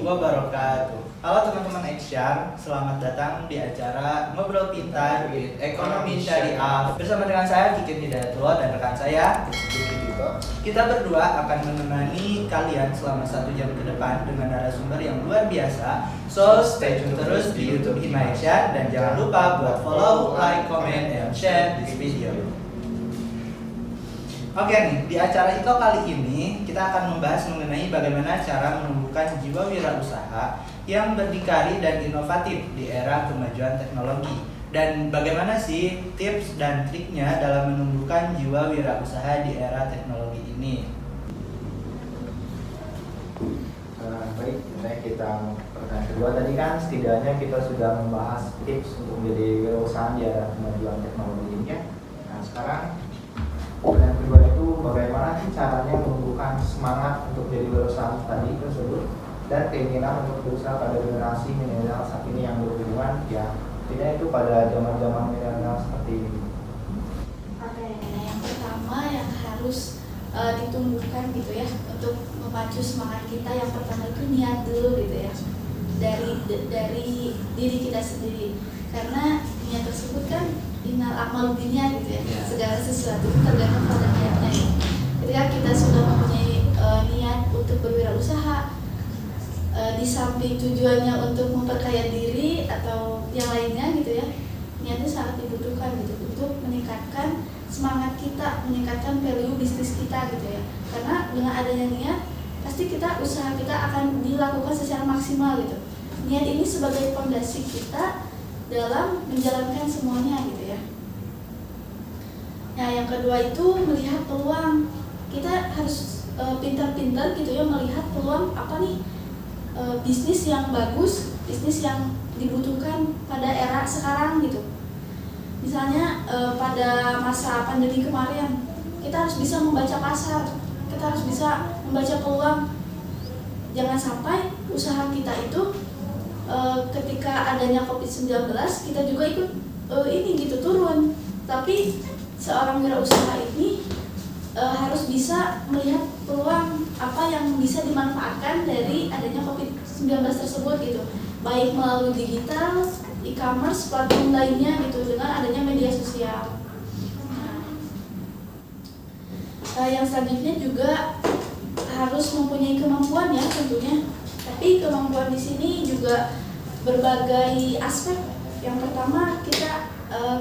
wabarakatuh. Halo teman-teman Eksyar, selamat datang di acara Ngobrol Pintar with Ekonomi Syariah bersama dengan saya Kiki Hidayatullah dan rekan saya Kita berdua akan menemani kalian selama 1 jam ke depan dengan narasumber yang luar biasa. So stay tune terus di YouTube Hima Eksyar dan jangan lupa buat follow, like, comment, and share this video. Oke nih, di acara itu kali ini kita akan membahas mengenai bagaimana cara menumbuhkan jiwa wirausaha yang berdikari dan inovatif di era kemajuan teknologi. Dan bagaimana sih tips dan triknya dalam menumbuhkan jiwa wirausaha di era teknologi ini? Baik, kita pertanyaan kedua tadi kan setidaknya kita sudah membahas tips untuk menjadi wirausaha di era kemajuan teknologi ini ya. Nah sekarang pertanyaan kedua itu bagaimana sih caranya menumbuhkan semangat untuk jadi wirausaha tadi tersebut dan keinginan untuk berusaha pada generasi milenial saat ini yang berhubungan ya tidak itu pada zaman milenial seperti ini. Oke, yang pertama yang harus ditumbuhkan gitu ya untuk memacu semangat kita, yang pertama itu niat dulu gitu ya dari diri kita sendiri, karena niat tersebut kan innal a'malu binniyat gitu ya, segala sesuatu itu tergantung pada niatnya ya. Ketika kita sudah mempunyai niat untuk berwirausaha, di samping tujuannya untuk memperkaya diri atau yang lainnya gitu ya, niatnya sangat dibutuhkan gitu untuk meningkatkan semangat kita, meningkatkan value bisnis kita gitu ya. Karena dengan adanya niat, pasti usaha kita akan dilakukan secara maksimal gitu. Niat ini sebagai fondasi kita dalam menjalankan semuanya gitu ya. Nah yang kedua itu melihat peluang. Kita harus pintar-pintar gitu ya melihat peluang apa nih, bisnis yang bagus, bisnis yang dibutuhkan pada era sekarang gitu. Misalnya pada masa pandemi kemarin, kita harus bisa membaca pasar, kita harus bisa membaca peluang. Jangan sampai usaha kita itu ketika adanya COVID-19 kita juga ikut ini gitu turun. Tapi seorang wirausaha ini harus bisa melihat peluang apa yang bisa dimanfaatkan dari adanya COVID-19 tersebut gitu, baik melalui digital, e-commerce, platform lainnya gitu, dengan adanya media sosial. Yang selanjutnya juga harus mempunyai kemampuan ya tentunya, tapi kemampuan di sini juga berbagai aspek. Yang pertama kita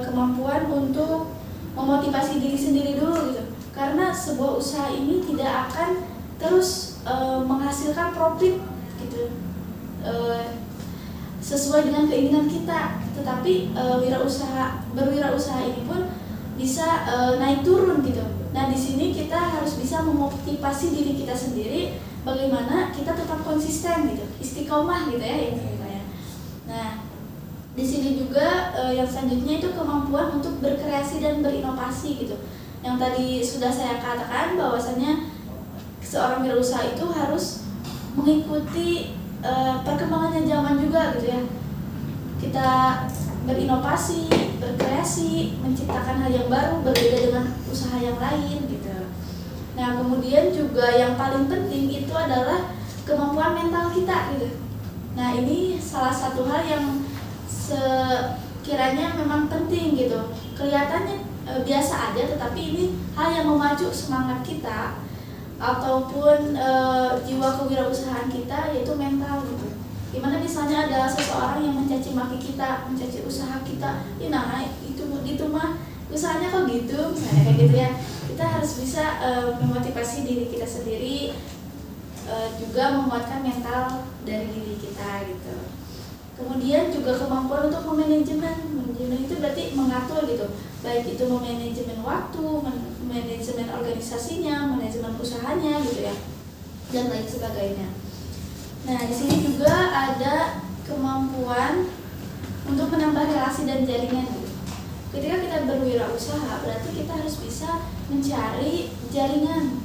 kemampuan untuk memotivasi diri sendiri dulu gitu, karena sebuah usaha ini tidak akan terus menghasilkan profit gitu sesuai dengan keinginan kita, tetapi berwirausaha ini pun bisa naik turun gitu. Nah di sini kita harus bisa memotivasi diri kita sendiri bagaimana kita tetap konsisten gitu, istiqomah gitu ya intinya. Nah di sini juga yang selanjutnya itu kemampuan untuk berkreasi dan berinovasi gitu. Yang tadi sudah saya katakan bahwasanya seorang wirausaha itu harus mengikuti perkembangannya zaman juga gitu ya. Kita berinovasi, berkreasi, menciptakan hal yang baru berbeda dengan usaha yang lain gitu. Nah kemudian juga yang paling penting itu adalah kemampuan mental kita gitu. Nah ini salah satu hal yang sekiranya memang penting gitu. Kelihatannya biasa aja, tetapi ini hal yang memacu semangat kita ataupun jiwa kewirausahaan kita, yaitu mental gitu. Dimana misalnya ada seseorang yang mencaci maki kita, mencaci usaha kita, nah itu mah usahanya kok gitu, misalnya kayak gitu ya. Kita harus bisa memotivasi diri kita sendiri, juga menguatkan mental dari diri kita gitu. Kemudian juga kemampuan untuk memanajemen itu berarti mengatur gitu, baik itu memanajemen waktu, manajemen organisasinya, manajemen usahanya gitu ya, dan lain sebagainya. Nah di sini juga ada kemampuan untuk menambah relasi dan jaringan gitu. Ketika kita berwirausaha berarti kita harus bisa mencari jaringan,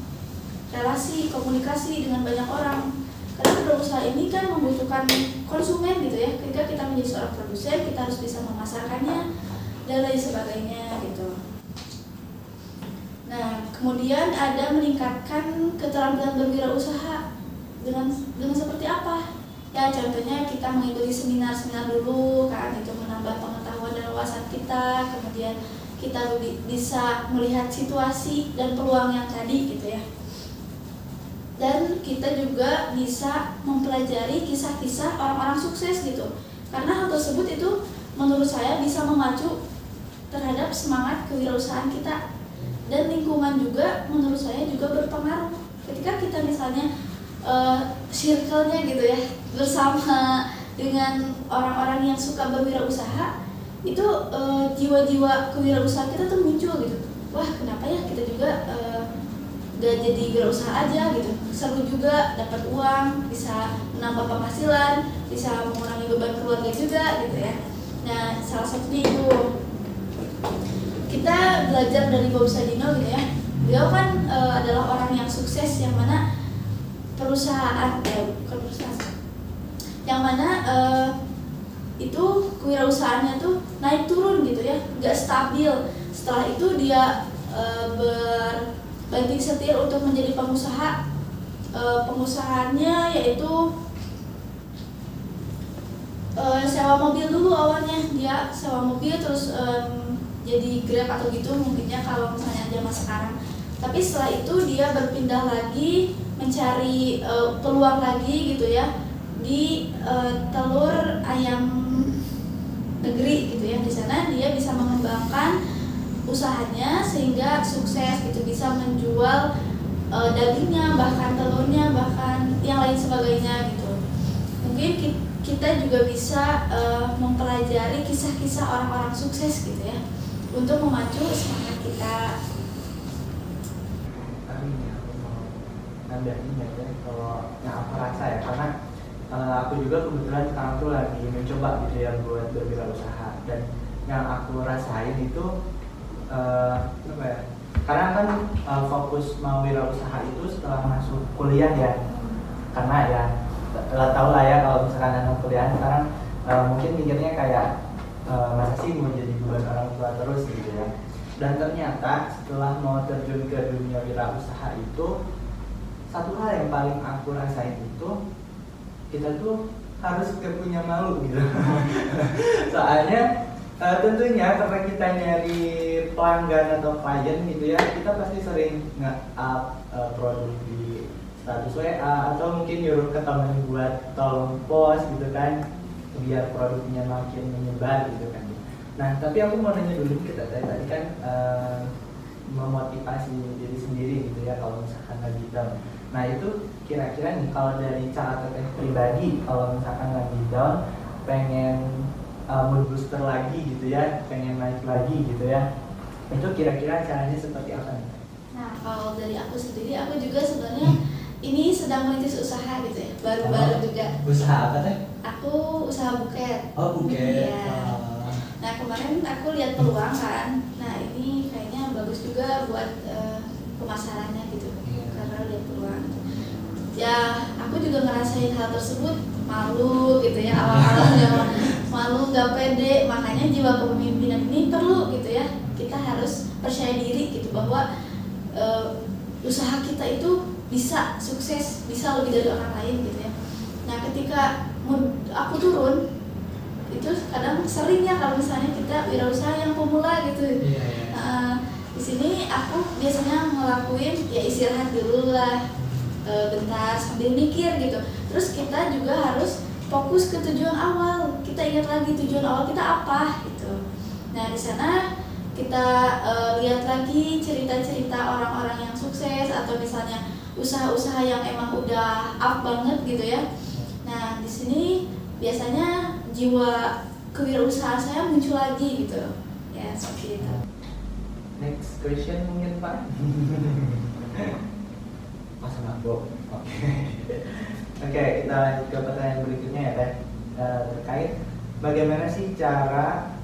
relasi, komunikasi dengan banyak orang. Karena berusaha ini kan membutuhkan konsumen gitu ya. Ketika kita menjadi seorang produsen, kita harus bisa memasarkannya dan lain sebagainya gitu. Nah, kemudian ada meningkatkan keterampilan berwirausaha dengan seperti apa? Ya contohnya kita mengikuti seminar-seminar dulu kan, itu menambah pengetahuan dan wawasan kita. Kemudian kita bisa melihat situasi dan peluang yang tadi gitu ya. Dan kita juga bisa mempelajari kisah-kisah orang-orang sukses gitu. Karena hal tersebut itu menurut saya bisa memacu terhadap semangat kewirausahaan kita. Dan lingkungan juga menurut saya juga berpengaruh. Ketika kita misalnya circle-nya gitu ya, bersama dengan orang-orang yang suka berwirausaha, itu jiwa-jiwa kewirausahaan kita tuh muncul gitu. Wah, kenapa ya kita juga gak jadi wirausaha aja gitu. Seru juga, dapat uang, bisa menambah penghasilan, bisa mengurangi beban keluarga juga gitu ya. Nah, salah satunya itu kita belajar dari Bob Sadino gitu ya. Beliau kan adalah orang yang sukses, yang mana perusahaan, bukan perusahaan, yang mana itu kewirausahaannya tuh naik turun gitu ya, nggak stabil. Setelah itu dia berbanting setir untuk menjadi pengusaha. Pengusahaannya yaitu sewa mobil dulu awalnya, dia sewa mobil terus jadi Grab atau gitu mungkinnya kalau misalnya zaman sekarang. Tapi setelah itu dia berpindah lagi mencari peluang lagi gitu ya di telur ayam negeri gitu ya. Di sana dia bisa mengembangkan usahanya sehingga sukses gitu, bisa menjual dagingnya, bahkan telurnya, bahkan yang lain sebagainya gitu. Mungkin kita juga bisa mempelajari kisah-kisah orang-orang sukses gitu ya untuk memacu semangat kita. Nambahin aja kalau yang aku rasa ya, karena aku juga kebetulan sekarang tuh lagi mencoba gitu ya buat berwirausaha, dan yang aku rasain itu apa ya, karena kan fokus mau wirausaha itu setelah masuk kuliah ya, karena ya tau lah ya kalau misalkan anak kuliah sekarang mungkin mikirnya kayak masa sih mau jadi beban orang tua terus gitu ya. Dan ternyata setelah mau terjun ke dunia wirausaha itu, satu hal yang paling aku rasain itu kita tuh harus gak punya malu gitu. Soalnya tentunya karena kita nyari pelanggan atau klien gitu ya, kita pasti sering nge-up produk di status WA atau mungkin nyuruh ke temen buat tolong post gitu kan, biar produknya makin menyebar gitu kan. Nah, tapi aku mau nanya dulu ke Teteh, tadi kan memotivasi diri sendiri gitu ya kalau misalkan lagi down. Nah, itu kira-kira nih kalau dari cara Teteh pribadi, kalau misalkan lagi down, pengen mood booster lagi gitu ya, pengen naik lagi gitu ya, itu kira-kira caranya seperti apa nih? Nah, kalau dari aku sendiri, aku juga sebenarnya ini sedang merintis usaha gitu ya, baru-baru juga. Usaha apa Teh? Aku usaha buket. Oh, buket. Iya. Nah, kemarin aku lihat peluang kan. Nah, ini kayaknya bagus juga buat pemasarannya gitu. Karena lihat peluang. Ya, aku juga ngerasain hal tersebut, malu gitu ya, awal-awalnya malu, gak pede. Makanya jiwa kepemimpinan ini perlu gitu ya. Kita harus percaya diri gitu bahwa usaha kita itu bisa sukses, bisa lebih dari orang lain gitu ya. Nah, ketika aku turun, itu kadang sering ya kalau misalnya kita wirausaha yang pemula gitu. Di sini aku biasanya ngelakuin ya istirahat dulu lah, bentar sambil mikir gitu. Terus kita juga harus fokus ke tujuan awal. Kita ingat lagi tujuan awal kita apa gitu. Nah, di sana kita lihat lagi cerita-cerita orang-orang yang sukses atau misalnya usaha-usaha yang emang udah up banget gitu ya. Nah, di sini biasanya jiwa kewirausahaan saya muncul lagi gitu. Ya, seperti itu. Next question mungkin Pak. Mas Bob. Oke, kita lanjut ke pertanyaan berikutnya ya Teh. Terkait bagaimana sih cara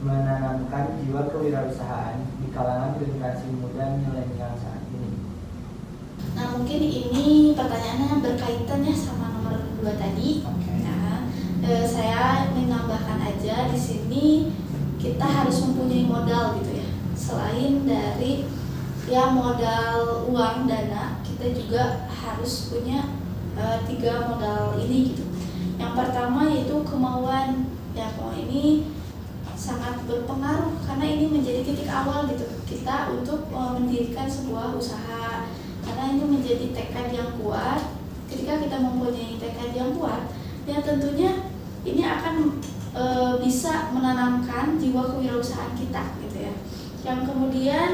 menanamkan jiwa kewirausahaan di kalangan generasi muda milenial saat ini? Nah, mungkin ini pertanyaannya berkaitan ya sama nomor 2 tadi. Nah, saya menambahkan aja di sini kita harus mempunyai modal gitu ya. Selain dari ya modal uang dana, kita juga harus punya 3 modal ini gitu titik awal gitu kita untuk mendirikan sebuah usaha, karena ini menjadi tekad yang kuat. Ketika kita mempunyai tekad yang kuat, ya tentunya ini akan bisa menanamkan jiwa kewirausahaan kita gitu ya. Yang kemudian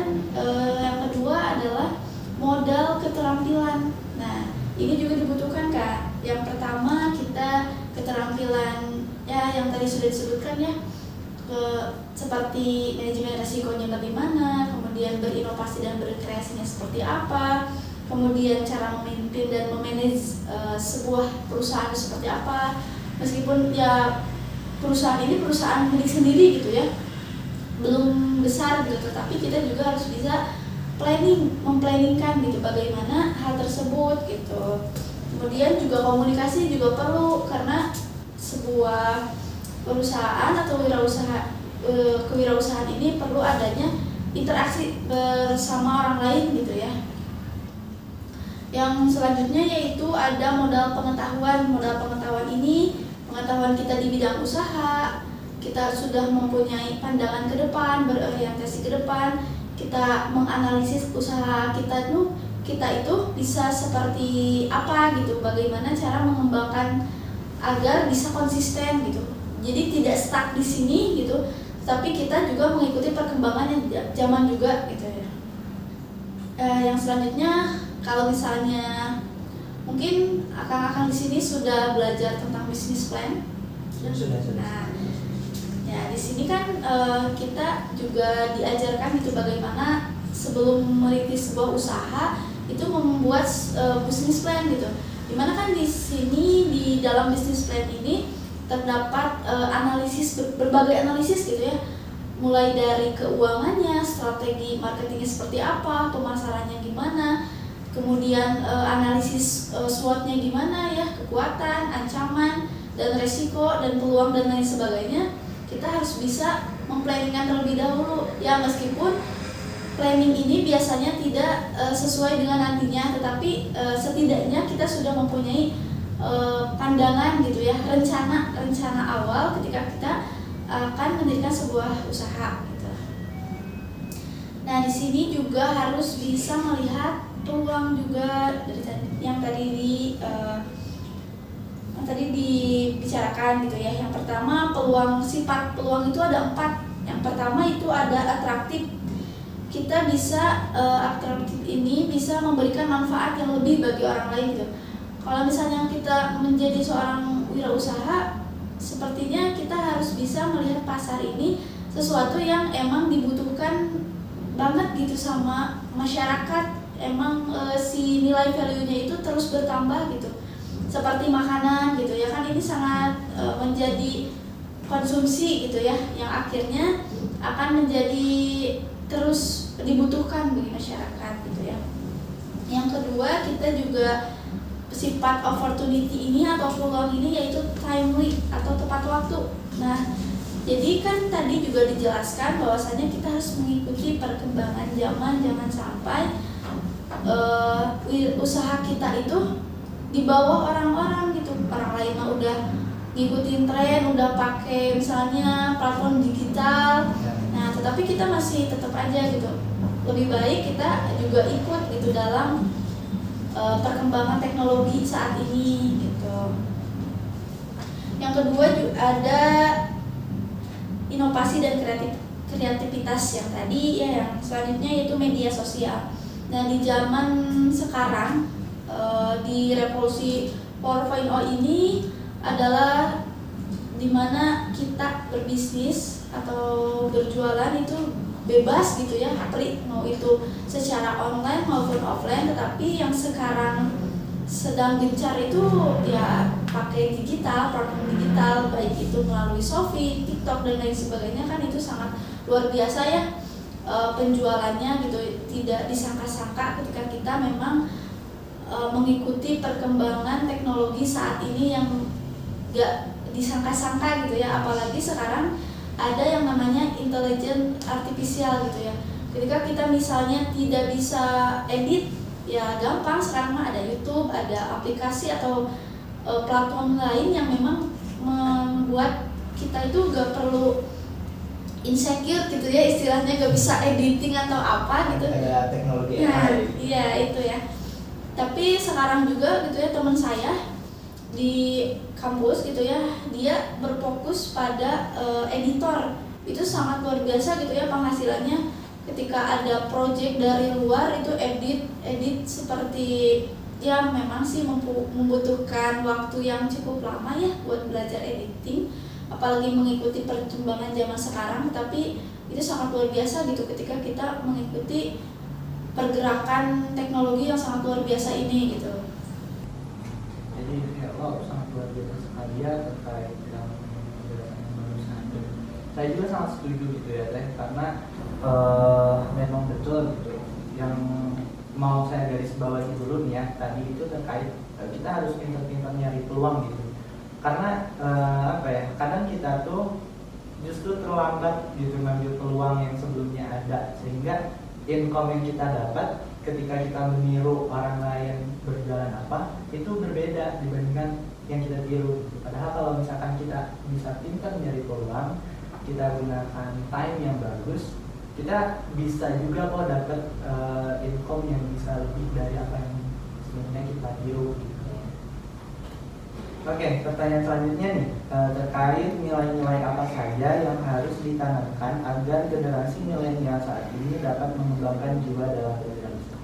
yang kedua adalah modal keterampilan. Nah, ini juga dibutuhkan Kak. Yang pertama kita keterampilan ya yang tadi sudah disebutkan ya, seperti manajemen resikonya bagaimana, kemudian berinovasi dan berkreasinya seperti apa, kemudian cara memimpin dan memanage sebuah perusahaan seperti apa. Meskipun ya perusahaan ini perusahaan milik sendiri gitu ya, belum besar gitu, tetapi kita juga harus bisa memplanningkan gitu bagaimana hal tersebut gitu. Kemudian juga komunikasi juga perlu, karena sebuah perusahaan atau kewirausahaan ini perlu adanya interaksi bersama orang lain gitu ya. Yang selanjutnya yaitu ada modal pengetahuan. Modal pengetahuan ini pengetahuan kita di bidang usaha, kita sudah mempunyai pandangan ke depan, berorientasi ke depan, kita menganalisis usaha kita itu bisa seperti apa gitu, bagaimana cara mengembangkan agar bisa konsisten gitu. Jadi tidak stuck di sini gitu, tapi kita juga mengikuti perkembangan yang zaman juga gitu ya. Yang selanjutnya kalau misalnya mungkin akang-akang di sini sudah belajar tentang bisnis plan. Sudah. Nah, ya di sini kan kita juga diajarkan itu bagaimana sebelum merintis sebuah usaha itu membuat bisnis plan gitu. Dimana kan di sini di dalam bisnis plan ini terdapat berbagai analisis gitu ya, mulai dari keuangannya, strategi marketingnya seperti apa, pemasarannya gimana, kemudian analisis SWOT-nya gimana ya, kekuatan, ancaman, dan resiko, dan peluang, dan lain sebagainya. Kita harus bisa memplanningkan terlebih dahulu ya, meskipun planning ini biasanya tidak sesuai dengan nantinya, tetapi setidaknya kita sudah mempunyai pandangan gitu ya, rencana awal ketika kita akan mendirikan sebuah usaha gitu. Nah, di sini juga harus bisa melihat peluang juga dari yang tadi dibicarakan gitu ya. Yang pertama, sifat peluang itu ada 4. Yang pertama itu ada atraktif. Kita bisa atraktif ini bisa memberikan manfaat yang lebih bagi orang lain gitu. Kalau misalnya kita menjadi seorang wirausaha, sepertinya kita harus bisa melihat pasar ini sesuatu yang emang dibutuhkan banget gitu sama masyarakat. Emang si nilai value-nya itu terus bertambah gitu. Seperti makanan gitu ya kan, ini sangat menjadi konsumsi gitu ya, yang akhirnya akan menjadi terus dibutuhkan bagi masyarakat gitu ya. Yang kedua, kita juga sifat opportunity ini atau peluang ini yaitu timely atau tepat waktu. Nah, jadi kan tadi juga dijelaskan bahwasanya kita harus mengikuti perkembangan zaman, jangan sampai usaha kita itu di bawah orang-orang gitu. Orang lain mah udah ngikutin tren, udah pakai misalnya platform digital. Nah, tetapi kita masih tetap aja gitu. Lebih baik kita juga ikut gitu dalam perkembangan teknologi saat ini gitu. Yang kedua juga ada inovasi dan kreativitas yang tadi ya. Yang selanjutnya yaitu media sosial. Nah, di zaman sekarang di revolusi 4.0 ini adalah dimana kita berbisnis atau berjualan itu bebas gitu ya, mau itu secara online maupun offline. Tetapi yang sekarang sedang gencar itu ya pakai digital, platform digital, baik itu melalui Shopee, TikTok dan lain sebagainya, kan itu sangat luar biasa ya penjualannya gitu. Tidak disangka-sangka ketika kita memang mengikuti perkembangan teknologi saat ini yang gak disangka-sangka gitu ya. Apalagi sekarang ada yang namanya intelligent artificial gitu ya. Ketika kita misalnya tidak bisa edit, ya gampang, sekarang mah ada YouTube, ada aplikasi atau platform lain yang memang membuat kita itu gak perlu insecure gitu ya istilahnya, gak bisa editing atau apa gitu. Ada teknologi Nah, AI. iya itu ya. Tapi sekarang juga gitu ya teman saya di kampus gitu ya, dia berfokus pada editor. Itu sangat luar biasa gitu ya penghasilannya. Ketika ada project dari luar itu edit seperti ya memang sih membutuhkan waktu yang cukup lama ya buat belajar editing, apalagi mengikuti perkembangan zaman sekarang. Tapi itu sangat luar biasa gitu ketika kita mengikuti pergerakan teknologi yang sangat luar biasa ini gitu. Jadi ya wow, sangat luar biasa sekali ya terkait yang pergerakan yang barusan. Saya juga sangat setuju gitu ya Teh, karena memang betul gitu. Yang mau saya garis bawahi dulu nih ya, tadi itu terkait kita harus pintar-pintar nyari peluang gitu. Karena apa ya, kadang kita tuh justru terlambat gitu ngambil peluang yang sebelumnya ada, sehingga income yang kita dapat ketika kita meniru orang lain berjalan apa itu berbeda dibandingkan yang kita tiru. Padahal kalau misalkan kita bisa pintar nyari peluang, kita gunakan time yang bagus, kita bisa juga kok dapat income yang bisa lebih dari apa yang sebelumnya kita tiru gitu. Oke, pertanyaan selanjutnya nih terkait nilai-nilai apa saja yang harus ditanamkan agar generasi milenial saat ini dapat mengembangkan jiwa dalam berwirausaha.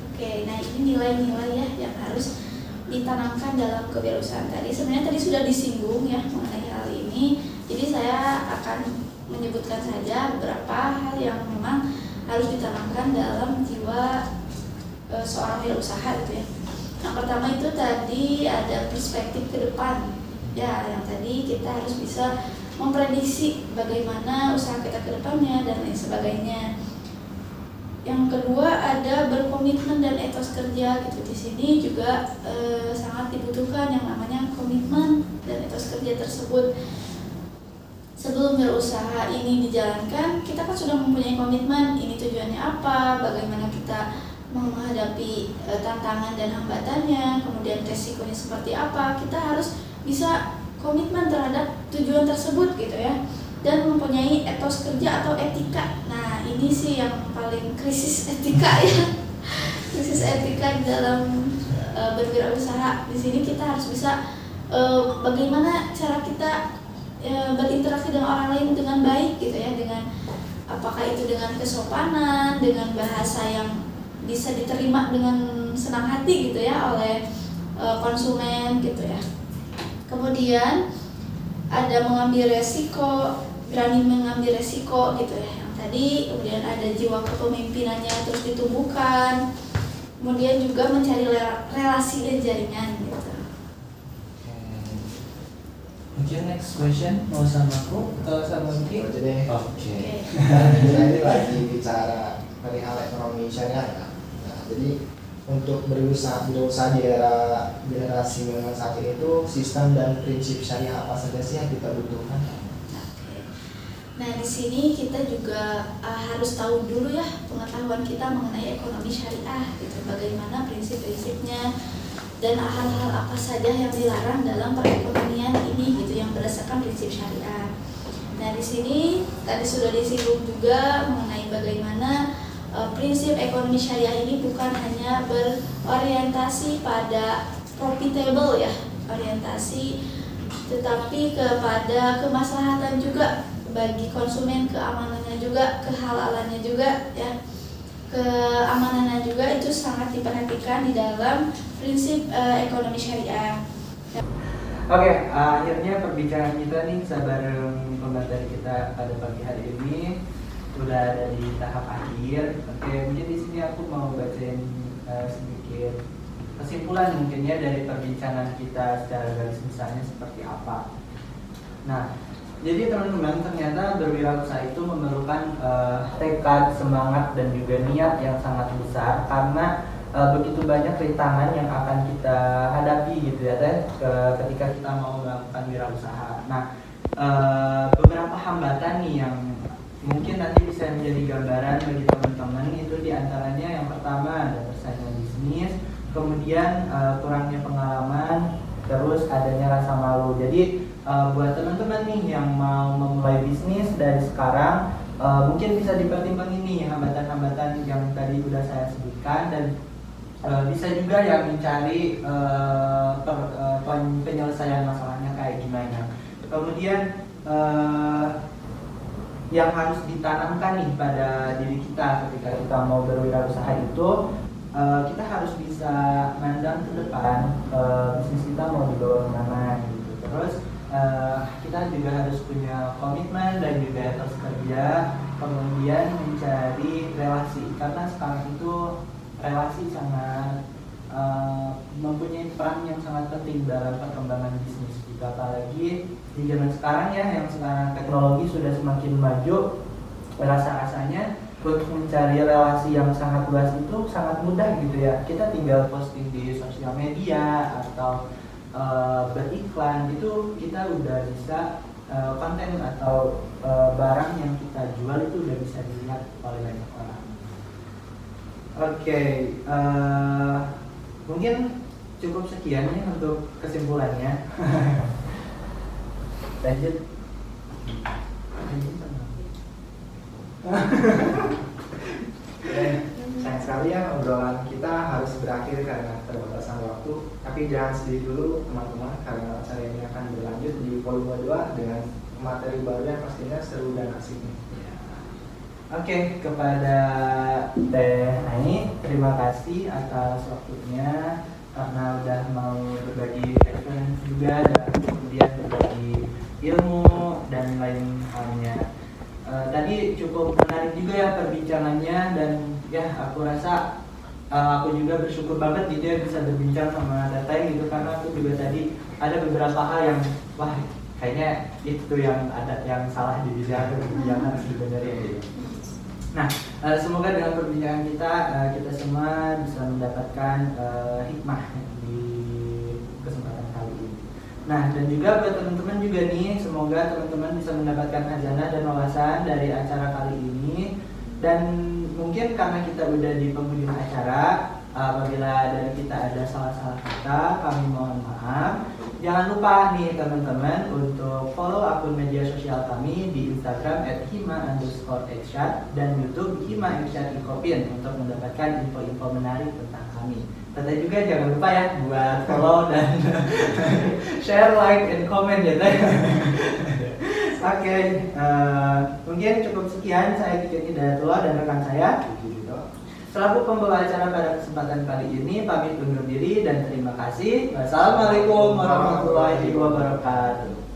Oke, nah ini nilai-nilai ya yang harus ditanamkan dalam kewirausahaan tadi. Sebenarnya tadi sudah disinggung ya mengenai hal ini. Jadi saya akan menyebutkan saja beberapa hal yang memang harus ditanamkan dalam jiwa seorang wirausaha gitu ya. Yang pertama itu tadi ada perspektif ke depan. Ya, yang tadi kita harus bisa memprediksi bagaimana usaha kita ke depannya dan lain sebagainya. Yang kedua ada berkomitmen dan etos kerja gitu. Di sini juga sangat dibutuhkan yang namanya komitmen dan etos kerja tersebut. Sebelum berusaha ini dijalankan, kita kan sudah mempunyai komitmen, ini tujuannya apa, bagaimana kita menghadapi tantangan dan hambatannya, kemudian resikonya seperti apa. Kita harus bisa komitmen terhadap tujuan tersebut gitu ya, dan mempunyai etos kerja atau etika. Nah ini sih yang paling krisis etika ya, krisis etika di dalam berwirausaha. Di sini kita harus bisa bagaimana cara kita berinteraksi dengan orang lain dengan baik gitu ya, dengan apakah itu dengan kesopanan, dengan bahasa yang bisa diterima dengan senang hati gitu ya oleh konsumen gitu ya. Kemudian ada mengambil resiko, berani mengambil resiko gitu ya yang tadi. Kemudian ada jiwa kepemimpinannya terus ditumbuhkan. Kemudian juga mencari relasi dan jaringan gitu. Mungkin next question mau sama aku atau sama Mungkin? Oke deh. Oke. Kita ini lagi bicara perihal ekonomi syariah ya. Nah, jadi untuk berusaha di era generasi milenial saat ini itu sistem dan prinsip syariah apa saja sih yang kita butuhkan? Nah di sini kita juga harus tahu dulu ya pengetahuan kita mengenai ekonomi syariah gitu, bagaimana prinsip-prinsipnya dan hal-hal apa saja yang dilarang dalam perekonomian ini gitu yang berdasarkan prinsip syariah. Nah di sini tadi sudah disinggung juga mengenai bagaimana prinsip ekonomi syariah ini bukan hanya berorientasi pada profitable ya orientasi, tetapi kepada kemaslahatan juga bagi konsumen, keamanannya juga, kehalalannya juga ya. Keamanannya juga itu sangat diperhatikan di dalam prinsip ekonomi syariah. Oke, akhirnya perbincangan kita nih bareng pembahasan kita pada pagi hari ini sudah ada di tahap akhir. Oke, mungkin di sini aku mau bacain sedikit kesimpulan mungkin ya dari perbincangan kita secara garis besarnya seperti apa. Nah, jadi teman-teman ternyata berwirausaha itu memerlukan tekad, semangat dan juga niat yang sangat besar karena begitu banyak rintangan yang akan kita hadapi gitu ya Teh ketika kita mau melakukan wirausaha. Nah, beberapa hambatan nih yang mungkin nanti bisa menjadi gambaran bagi teman-teman itu diantaranya yang pertama ada persaingan bisnis, kemudian kurangnya pengalaman, terus adanya rasa malu. Jadi buat teman-teman nih yang mau memulai bisnis dari sekarang, mungkin bisa dipertimbangkan ini hambatan-hambatan yang tadi udah saya sebutkan, dan bisa juga yang mencari penyelesaian masalahnya kayak gimana. Kemudian yang harus ditanamkan nih pada diri kita ketika kita mau berwirausaha itu, kita harus bisa mandang ke depan bisnis kita mau dibawa kemana gitu. Terus kita juga harus punya komitmen dan juga etos kerja, kemudian mencari relasi, karena sekarang itu relasi sangat mempunyai peran yang sangat penting dalam perkembangan bisnis kita, apalagi di zaman sekarang ya, yang sekarang teknologi sudah semakin maju, rasa-rasanya untuk mencari relasi yang sangat luas itu sangat mudah gitu ya. Kita tinggal posting di sosial media atau beriklan, itu kita udah bisa konten atau barang yang kita jual itu udah bisa dilihat oleh banyak orang. Oke, mungkin cukup sekian ya untuk kesimpulannya. Lanjut. Sayang sekali ya obrolan kita harus berakhir karena terbatasan waktu. Tapi jangan sedih dulu teman-teman, karena acara ini akan berlanjut di volume 2 dengan materi baru yang pastinya seru dan asik nih. Oke, kepada Teh Ani, terima kasih atas waktunya karena udah mau berbagi experience juga dan kemudian berbagi ilmu dan lain halnya. Tadi cukup menarik juga ya perbincangannya, dan ya aku rasa aku juga bersyukur banget gitu ya bisa berbincang sama Teteh gitu, karena aku juga tadi ada beberapa hal yang wah kayaknya itu yang ada yang salah di diri aku yang harus dibenerin gitu. Nah, semoga dengan perbincangan kita semua bisa mendapatkan hikmah di kesempatan kali ini. Nah, dan juga buat teman-teman juga nih, semoga teman-teman bisa mendapatkan khazanah dan wawasan dari acara kali ini. Dan mungkin karena kita udah di penghujung acara, apabila dari kita ada salah-salah kata, kami mohon maaf. Jangan lupa nih teman-teman untuk follow akun media sosial kami di Instagram @hima_irsyad dan YouTube Hima_irsyad Ikopin untuk mendapatkan info-info menarik tentang kami. Teteh juga jangan lupa ya buat follow dan share, like, and comment ya Teh. Oke, mungkin cukup sekian. Saya Kiki Hidayatullah dan rekan saya selaku pembawa acara pada kesempatan kali ini pamit undur diri dan terima kasih. Wassalamualaikum warahmatullahi wabarakatuh.